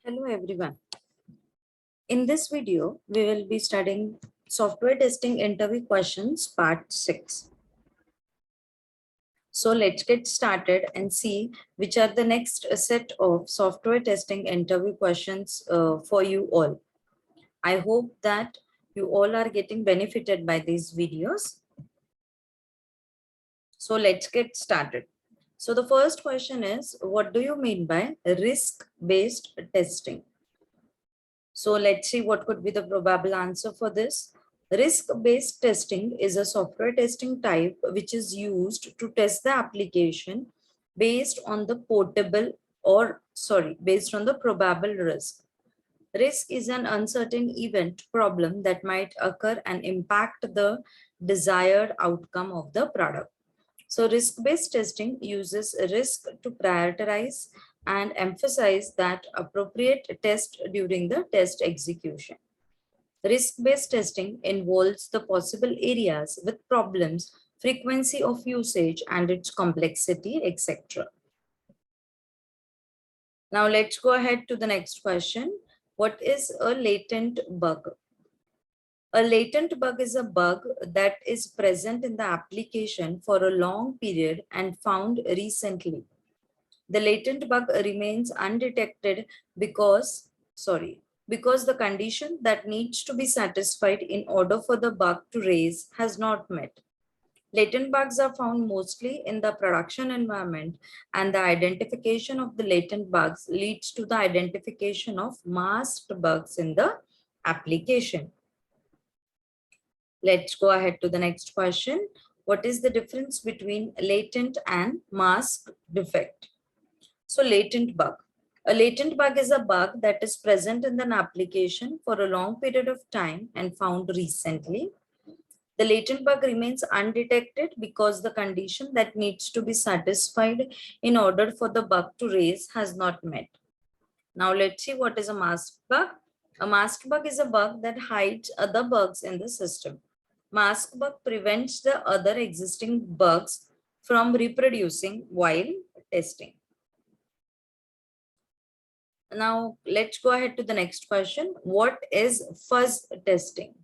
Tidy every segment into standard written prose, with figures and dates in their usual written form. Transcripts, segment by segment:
Hello everyone. In this video, we will be studying software testing interview questions part 6. So let's get started and see which are the next set of software testing interview questions for you all. I hope that you all are getting benefited by these videos. So let's get started. So the first question is, what do you mean by risk-based testing? So let's see what could be the probable answer for this. Risk-based testing is a software testing type which is used to test the application based on the based on the probable risk. Risk is an uncertain event problem that might occur and impact the desired outcome of the product. So risk-based testing uses risk to prioritize and emphasize that appropriate test during the test execution. Risk-based testing involves the possible areas with problems, frequency of usage, and its complexity, etc. Now let's go ahead to the next question. What is a latent bug? A latent bug is a bug that is present in the application for a long period and found recently. The latent bug remains undetected because the condition that needs to be satisfied in order for the bug to raise has not met. Latent bugs are found mostly in the production environment, and the identification of the latent bugs leads to the identification of masked bugs in the application. Let's go ahead to the next question. What is the difference between latent and masked defect? So latent bug. A latent bug is a bug that is present in an application for a long period of time and found recently. The latent bug remains undetected because the condition that needs to be satisfied in order for the bug to raise has not met. Now let's see what is a masked bug. A masked bug is a bug that hides other bugs in the system. Masked bug prevents the other existing bugs from reproducing while testing. Now let's go ahead to the next question. What is FUZZ testing?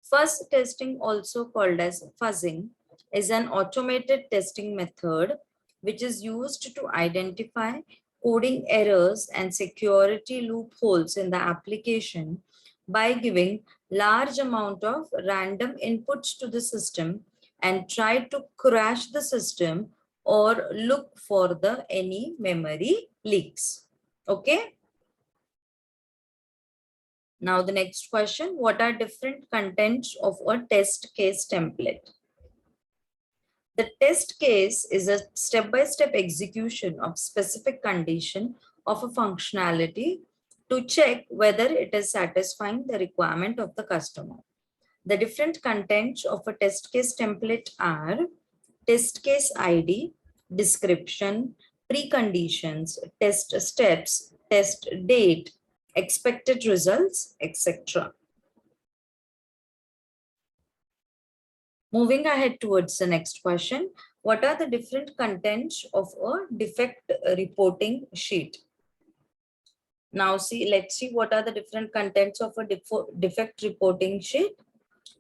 FUZZ testing, also called as fuzzing, is an automated testing method which is used to identify coding errors and security loopholes in the application by giving large amount of random inputs to the system and try to crash the system or look for any memory leaks. Okay. Now the next question, what are different contents of a test case template? The test case is a step-by-step execution of specific condition of a functionality to check whether it is satisfying the requirement of the customer. The different contents of a test case template are test case ID, description, preconditions, test steps, test date, expected results, etc. Moving ahead towards the next question, what are the different contents of a defect reporting sheet? Now let's see what are the different contents of a defect reporting sheet.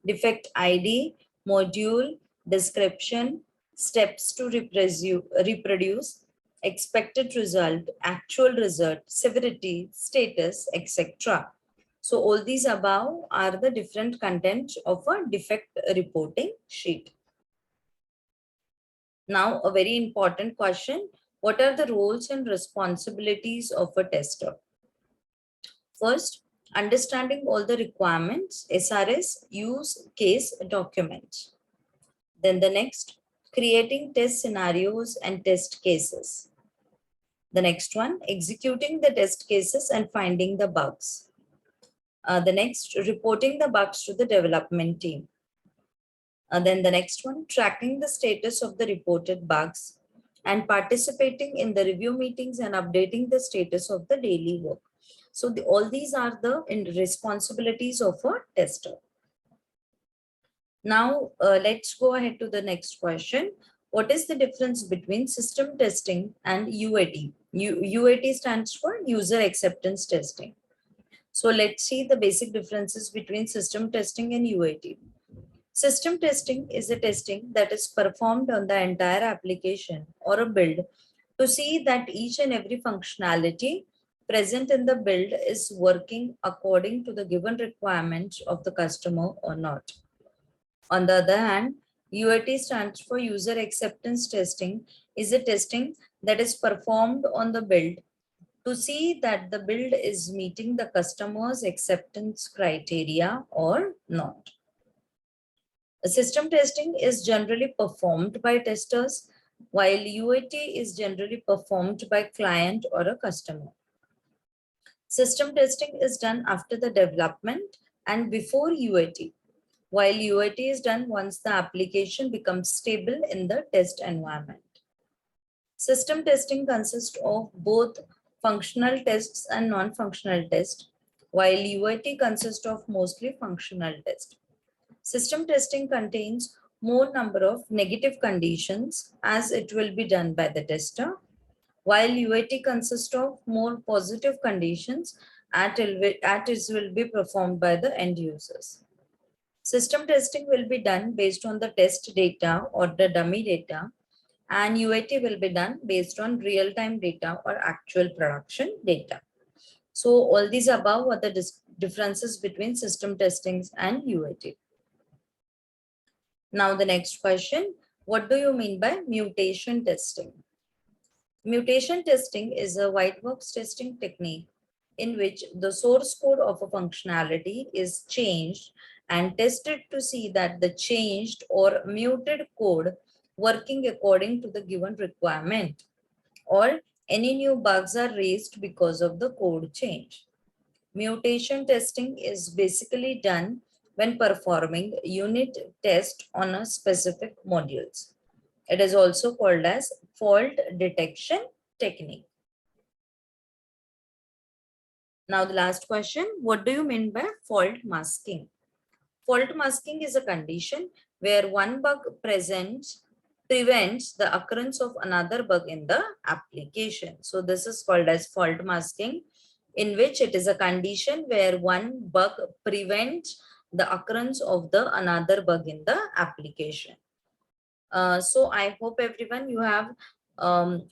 Defect ID, module, description, steps to reproduce, expected result, actual result, severity, status, etc. So all these above are the different contents of a defect reporting sheet. Now a very important question, what are the roles and responsibilities of a tester? First, understanding all the requirements, SRS, use case documents. Then the next, creating test scenarios and test cases. The next one, executing the test cases and finding the bugs. The next, reporting the bugs to the development team. Then the next one, tracking the status of the reported bugs and participating in the review meetings and updating the status of the daily work. So all these are the responsibilities of a tester. Now let's go ahead to the next question. What is the difference between system testing and UAT, UAT stands for user acceptance testing. So let's see the basic differences between system testing and UAT. System testing is a testing that is performed on the entire application or a build to see that each and every functionality present in the build is working according to the given requirements of the customer or not. On the other hand, UAT stands for user acceptance testing, is a testing that is performed on the build to see that the build is meeting the customer's acceptance criteria or not. System testing is generally performed by testers, while UAT is generally performed by client or a customer. System testing is done after the development and before UAT, while UAT is done once the application becomes stable in the test environment. System testing consists of both functional tests and non-functional tests, while UAT consists of mostly functional tests. System testing contains more number of negative conditions as it will be done by the tester, while UAT consists of more positive conditions as it will be performed by the end users. System testing will be done based on the test data or the dummy data, and UAT will be done based on real-time data or actual production data. So all these above are the differences between system testings and UAT. Now the next question, what do you mean by mutation testing? Mutation testing is a white box testing technique in which the source code of a functionality is changed and tested to see that the changed or muted code working according to the given requirement, or any new bugs are raised because of the code change. Mutation testing is basically done when performing unit test on a specific modules. It is also called as fault detection technique. Now the last question, what do you mean by fault masking? Fault masking is a condition where one bug prevents the occurrence of another bug in the application. So this is called as fault masking, in which it is a condition where one bug prevents the occurrence of the another bug in the application. So I hope everyone you have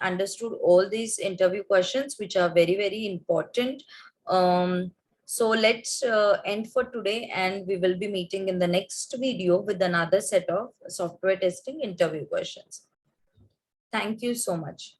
understood all these interview questions, which are very, very important. So let's end for today, and we will be meeting in the next video with another set of software testing interview questions. Thank you so much.